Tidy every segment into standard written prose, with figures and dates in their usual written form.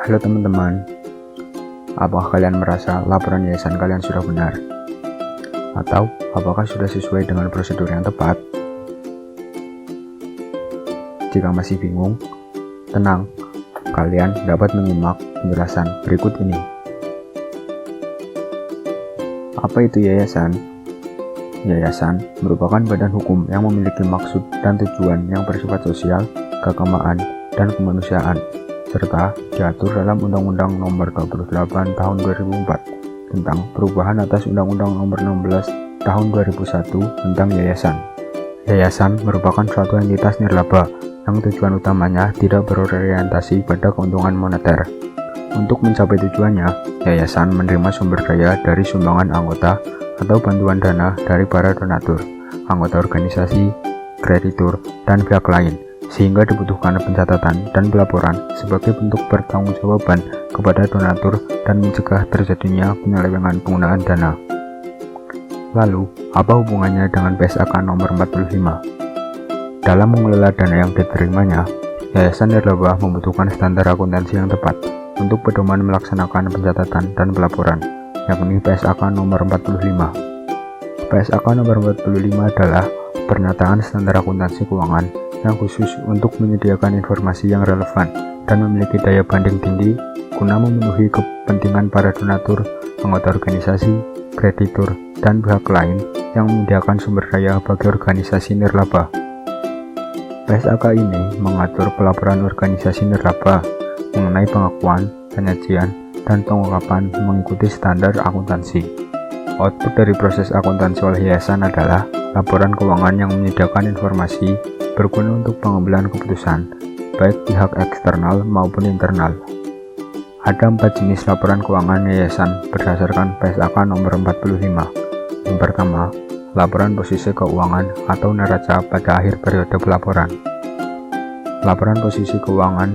Halo teman-teman, apakah kalian merasa laporan yayasan kalian sudah benar? Atau apakah sudah sesuai dengan prosedur yang tepat? Jika masih bingung, tenang, kalian dapat menyimak penjelasan berikut ini. Apa itu yayasan? Yayasan merupakan badan hukum yang memiliki maksud dan tujuan yang bersifat sosial, keagamaan, dan kemanusiaan, serta diatur dalam Undang-Undang Nomor 28 Tahun 2004 tentang perubahan atas Undang-Undang Nomor 16 Tahun 2001 tentang yayasan. Yayasan merupakan suatu entitas nirlaba yang tujuan utamanya tidak berorientasi pada keuntungan moneter. Untuk mencapai tujuannya, yayasan menerima sumber daya dari sumbangan anggota atau bantuan dana dari para donatur, anggota organisasi, kreditur, dan pihak lain, sehingga dibutuhkan pencatatan dan pelaporan sebagai bentuk pertanggungjawaban kepada donatur dan mencegah terjadinya penyelewengan penggunaan dana. Lalu, apa hubungannya dengan PSAK nomor 45? Dalam mengelola dana yang diterimanya, yayasan nirlaba membutuhkan standar akuntansi yang tepat untuk pedoman melaksanakan pencatatan dan pelaporan, yakni PSAK nomor 45. PSAK nomor 45 adalah pernyataan standar akuntansi keuangan yang khusus untuk menyediakan informasi yang relevan dan memiliki daya banding tinggi guna memenuhi kepentingan para donatur, anggota organisasi, kreditur, dan pihak lain yang menyediakan sumber daya bagi organisasi nirlaba. PSAK ini mengatur pelaporan organisasi nirlaba mengenai pengakuan, penyajian, dan pengungkapan mengikuti standar akuntansi. Output dari proses akuntansi oleh yayasan adalah laporan keuangan yang menyediakan informasi berguna untuk pengambilan keputusan, baik pihak eksternal maupun internal. Ada 4 jenis laporan keuangan yayasan berdasarkan PSAK nomor 45. Yang pertama, laporan posisi keuangan atau neraca pada akhir periode pelaporan. Laporan posisi keuangan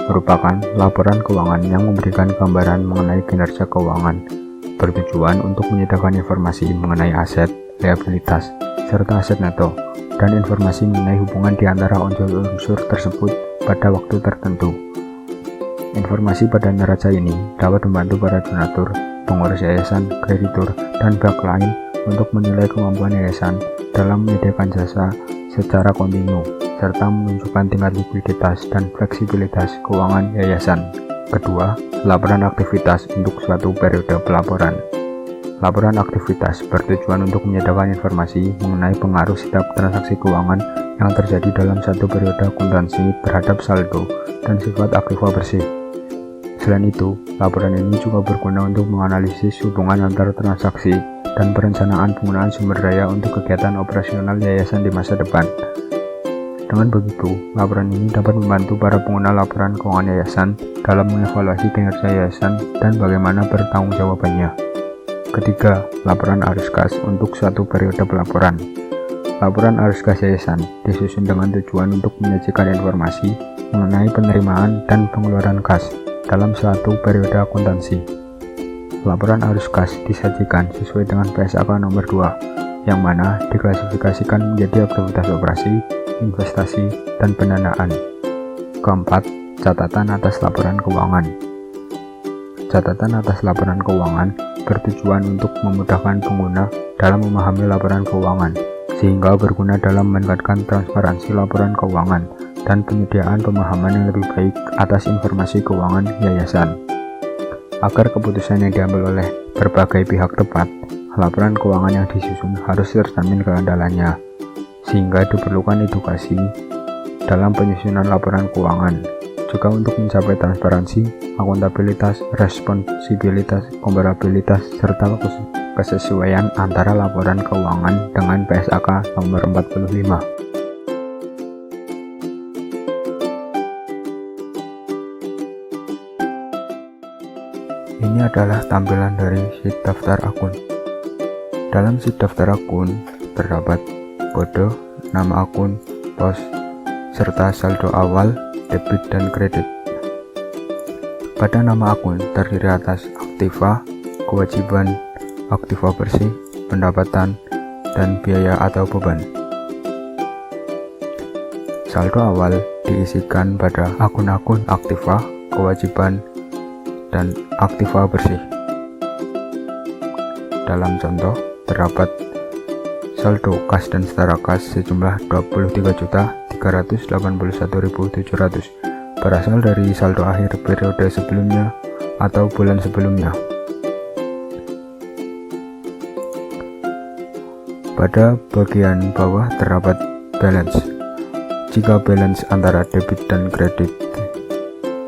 merupakan laporan keuangan yang memberikan gambaran mengenai kinerja keuangan, bertujuan untuk menyediakan informasi mengenai aset, liabilitas, serta aset neto, dan informasi mengenai hubungan di antara unsur tersebut pada waktu tertentu. Informasi pada neraca ini dapat membantu para donatur, pengurus yayasan, kreditur, dan pihak lain untuk menilai kemampuan yayasan dalam menyediakan jasa secara kontinu, serta menunjukkan tingkat likuiditas dan fleksibilitas keuangan yayasan. Kedua, laporan aktivitas untuk suatu periode pelaporan. Laporan aktivitas bertujuan untuk menyediakan informasi mengenai pengaruh setiap transaksi keuangan yang terjadi dalam satu periode akuntansi terhadap saldo dan sifat aktiva bersih. Selain itu, laporan ini juga berguna untuk menganalisis hubungan antar transaksi dan perencanaan penggunaan sumber daya untuk kegiatan operasional yayasan di masa depan. Dengan begitu, laporan ini dapat membantu para pengguna laporan keuangan yayasan dalam mengevaluasi kinerja yayasan dan bagaimana pertanggungjawabannya. Ketiga, laporan arus kas untuk suatu periode pelaporan. Laporan arus kas yayasan disusun dengan tujuan untuk menyajikan informasi mengenai penerimaan dan pengeluaran kas dalam suatu periode akuntansi. Laporan arus kas disajikan sesuai dengan PSAK nomor 2, yang mana diklasifikasikan menjadi aktivitas operasi, investasi, dan pendanaan. Keempat, catatan atas laporan keuangan. Catatan atas laporan keuangan bertujuan untuk memudahkan pengguna dalam memahami laporan keuangan, sehingga berguna dalam meningkatkan transparansi laporan keuangan dan penyediaan pemahaman yang lebih baik atas informasi keuangan yayasan. Agar keputusan yang diambil oleh berbagai pihak tepat, laporan keuangan yang disusun harus terjamin keandalannya, sehingga diperlukan edukasi dalam penyusunan laporan keuangan. Juga untuk mencapai transparansi, akuntabilitas, responsibilitas, komparabilitas, serta kesesuaian antara laporan keuangan dengan PSAK nomor 45. Ini adalah tampilan dari sheet daftar akun. Dalam sheet daftar akun terdapat kode, nama akun, pos, serta saldo awal, debit, dan kredit. Pada nama akun terdiri atas aktiva, kewajiban, aktiva bersih, pendapatan, dan biaya atau beban. Saldo awal diisikan pada akun-akun aktiva, kewajiban, dan aktiva bersih. Dalam contoh, terdapat saldo kas dan setara kas sejumlah 23.381.700 berasal dari saldo akhir periode sebelumnya atau bulan sebelumnya. Pada bagian bawah terdapat balance. Jika balance antara debit dan kredit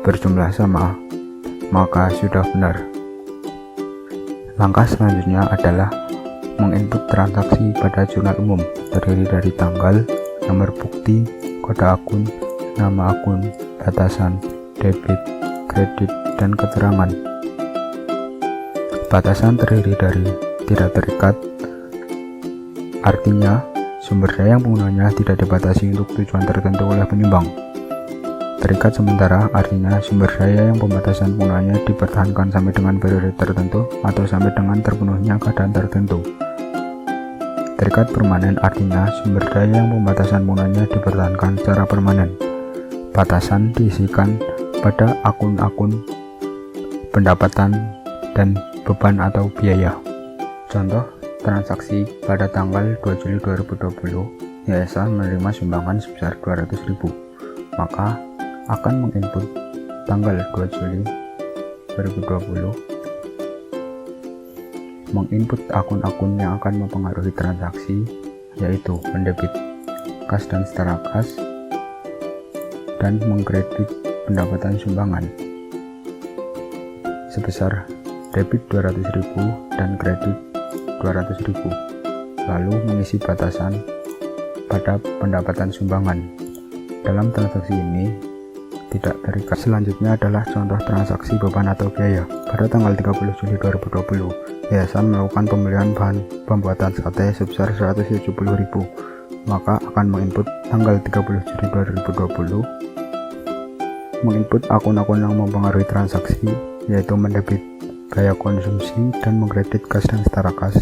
berjumlah sama, maka sudah benar. Langkah selanjutnya adalah menginput transaksi pada jurnal umum, terdiri dari tanggal, nomor bukti, kode akun, nama akun, batasan, debit, kredit, dan keterangan. Batasan terdiri dari tidak terikat, artinya sumber daya yang penggunanya tidak dibatasi untuk tujuan tertentu oleh penyumbang. Terikat sementara artinya sumber daya yang pembatasan penggunaannya dipertahankan sampai dengan periode tertentu atau sampai dengan terpenuhnya keadaan tertentu. Terikat permanen artinya sumber daya yang pembatasan penggunaannya dipertahankan secara permanen. Batasan diisikan pada akun-akun pendapatan dan beban atau biaya. Contoh transaksi pada tanggal 2 Juli 2020, yayasan menerima sumbangan sebesar 200.000, maka akan menginput tanggal 2 Juli 2020, menginput akun-akun yang akan mempengaruhi transaksi, yaitu mendebit kas dan setara kas, dan mengkredit pendapatan sumbangan sebesar debit 200.000 dan kredit 200.000, lalu mengisi batasan pada pendapatan sumbangan. Dalam transaksi ini tidak terikat. Selanjutnya adalah contoh transaksi beban atau biaya. Pada tanggal 30 Juli 2020, yayasan melakukan pembelian bahan pembuatan sate sebesar 170.000, maka akan menginput tanggal 30 Juli 2020, menginput akun-akun yang mempengaruhi transaksi, yaitu mendebit gaya konsumsi dan mengkredit kas dan setara kas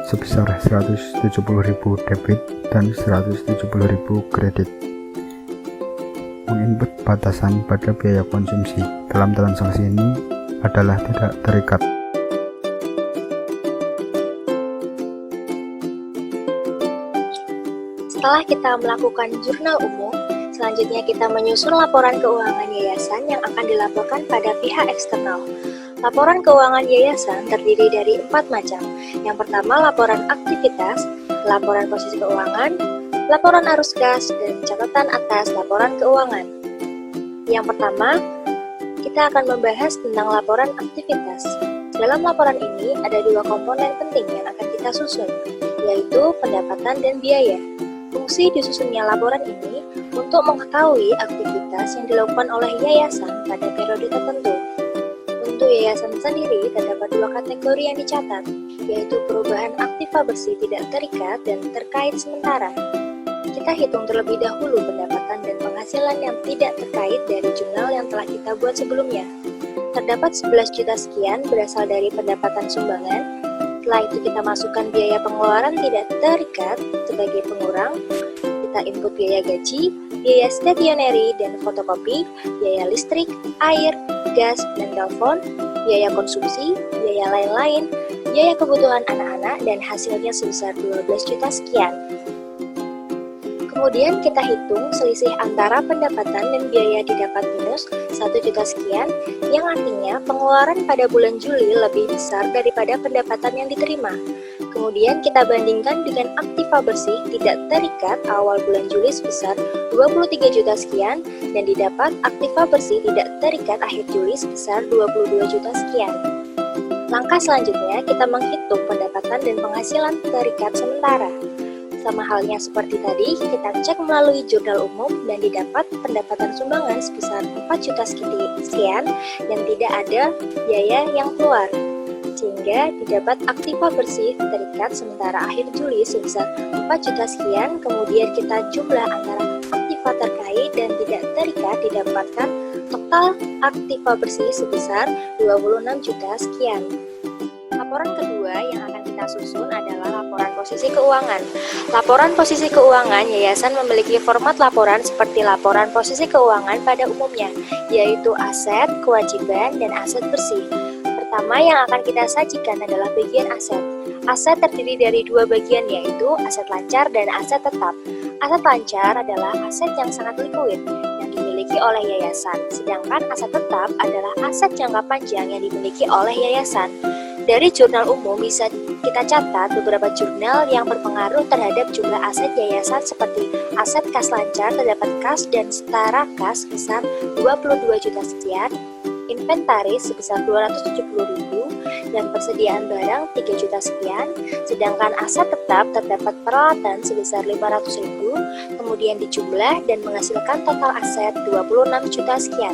sebesar 170.000 debit dan 170.000 kredit. Menginput batasan pada biaya konsumsi dalam transaksi ini adalah tidak terikat. Setelah kita melakukan jurnal umum, selanjutnya kita menyusun laporan keuangan yayasan yang akan dilaporkan pada pihak eksternal. Laporan keuangan yayasan terdiri dari 4 macam. Yang pertama, laporan aktivitas, laporan posisi keuangan, laporan arus kas, dan catatan atas laporan keuangan. Yang pertama, kita akan membahas tentang laporan aktivitas. Dalam laporan ini ada 2 komponen penting yang akan kita susun, yaitu pendapatan dan biaya. Fungsi disusunnya laporan ini untuk mengetahui aktivitas yang dilakukan oleh yayasan pada periode tertentu. Untuk yayasan sendiri terdapat 2 kategori yang dicatat, yaitu perubahan aktiva bersih tidak terikat dan terkait sementara. Kita hitung terlebih dahulu pendapatan dan penghasilan yang tidak terkait dari jurnal yang telah kita buat sebelumnya. Terdapat 11 juta sekian berasal dari pendapatan sumbangan. Setelah itu kita masukkan biaya pengeluaran tidak terikat sebagai pengurang. Kita input biaya gaji, biaya stationery dan fotokopi, biaya listrik, air, gas, dan telepon, biaya konsumsi, biaya lain-lain, biaya kebutuhan anak-anak, dan hasilnya sebesar 12 juta sekian. Kemudian kita hitung selisih antara pendapatan dan biaya didapat minus 1 juta sekian, yang artinya pengeluaran pada bulan Juli lebih besar daripada pendapatan yang diterima. Kemudian kita bandingkan dengan aktiva bersih tidak terikat awal bulan Juli sebesar 23 juta sekian dan didapat aktiva bersih tidak terikat akhir Juli sebesar 22 juta sekian. Langkah selanjutnya kita menghitung pendapatan dan penghasilan terikat sementara. Sama halnya seperti tadi, kita cek melalui jurnal umum dan didapat pendapatan sumbangan sebesar 4 juta sekian dan tidak ada biaya yang keluar. Sehingga didapat aktiva bersih terikat sementara akhir Juli sebesar 4 juta sekian, kemudian kita jumlah antara aktiva terkait dan tidak terikat didapatkan total aktiva bersih sebesar 26 juta sekian. Laporan kedua yang akan kita susun adalah laporan posisi keuangan. Laporan posisi keuangan yayasan memiliki format laporan seperti laporan posisi keuangan pada umumnya, yaitu aset, kewajiban, dan aset bersih. Pertama yang akan kita sajikan adalah bagian aset. Aset terdiri dari dua bagian, yaitu aset lancar dan aset tetap. Aset lancar adalah aset yang sangat likuid yang dimiliki oleh yayasan, sedangkan aset tetap adalah aset jangka panjang yang dimiliki oleh yayasan. Dari jurnal umum bisa kita catat beberapa jurnal yang berpengaruh terhadap jumlah aset yayasan seperti aset kas lancar terdapat kas dan setara kas sebesar 22 juta sekian, inventaris sebesar 270.000, dan persediaan barang 3 juta sekian, sedangkan aset tetap terdapat peralatan sebesar 500.000, kemudian dijumlah dan menghasilkan total aset 26 juta sekian.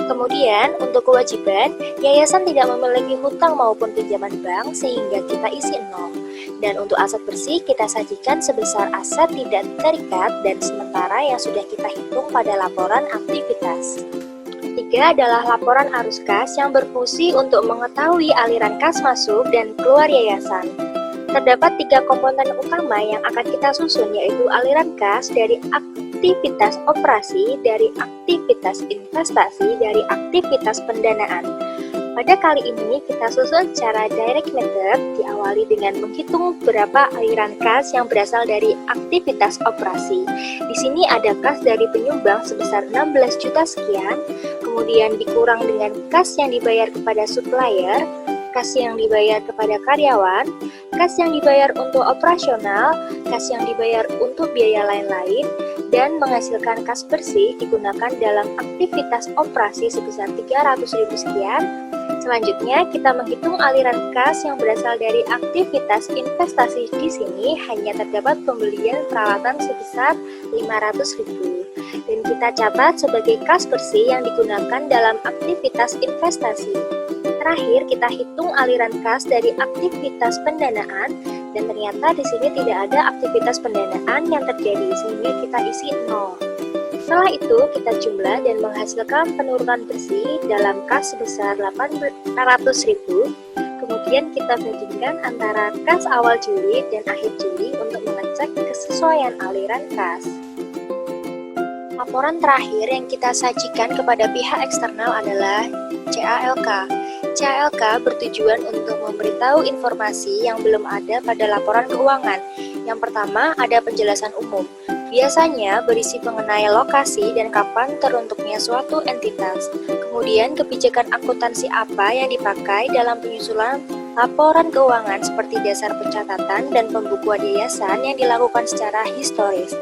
Kemudian, untuk kewajiban, yayasan tidak memiliki hutang maupun pinjaman bank sehingga kita isi 0. Dan untuk aset bersih, kita sajikan sebesar aset tidak terikat dan sementara yang sudah kita hitung pada laporan aktivitas. 3 adalah laporan arus kas yang berfungsi untuk mengetahui aliran kas masuk dan keluar yayasan. Terdapat 3 komponen utama yang akan kita susun, yaitu aliran kas dari aktivitas operasi, dari aktivitas investasi, dari aktivitas pendanaan. Pada kali ini kita susun secara direct method, diawali dengan menghitung berapa aliran kas yang berasal dari aktivitas operasi. Di sini ada kas dari penyumbang sebesar 16 juta sekian, kemudian dikurang dengan kas yang dibayar kepada supplier, kas yang dibayar kepada karyawan, kas yang dibayar untuk operasional, kas yang dibayar untuk biaya lain-lain, dan menghasilkan kas bersih digunakan dalam aktivitas operasi sebesar 300.000 sekian. Selanjutnya, kita menghitung aliran kas yang berasal dari aktivitas investasi. Di sini hanya terdapat pembelian peralatan sebesar 500.000. Dan kita catat sebagai kas bersih yang digunakan dalam aktivitas investasi. Terakhir, kita hitung aliran kas dari aktivitas pendanaan, dan ternyata di sini tidak ada aktivitas pendanaan yang terjadi, sehingga kita isi 0. Setelah itu, kita jumlah dan menghasilkan penurunan bersih dalam kas sebesar 800.000. Kemudian kita bandingkan antara kas awal Juli dan akhir Juli untuk mengecek kesesuaian aliran kas. Laporan terakhir yang kita sajikan kepada pihak eksternal adalah CALK. CALK bertujuan untuk memberitahu informasi yang belum ada pada laporan keuangan. Yang pertama, ada penjelasan umum. Biasanya berisi mengenai lokasi dan kapan teruntuknya suatu entitas. Kemudian, kebijakan akuntansi apa yang dipakai dalam penyusunan laporan keuangan seperti dasar pencatatan dan pembukuan yayasan yang dilakukan secara historis.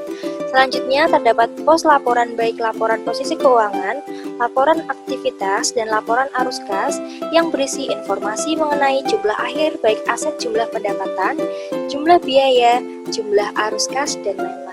Selanjutnya, terdapat pos laporan baik laporan posisi keuangan, laporan aktivitas, dan laporan arus kas yang berisi informasi mengenai jumlah akhir baik aset, jumlah pendapatan, jumlah biaya, jumlah arus kas, dan lain-lain.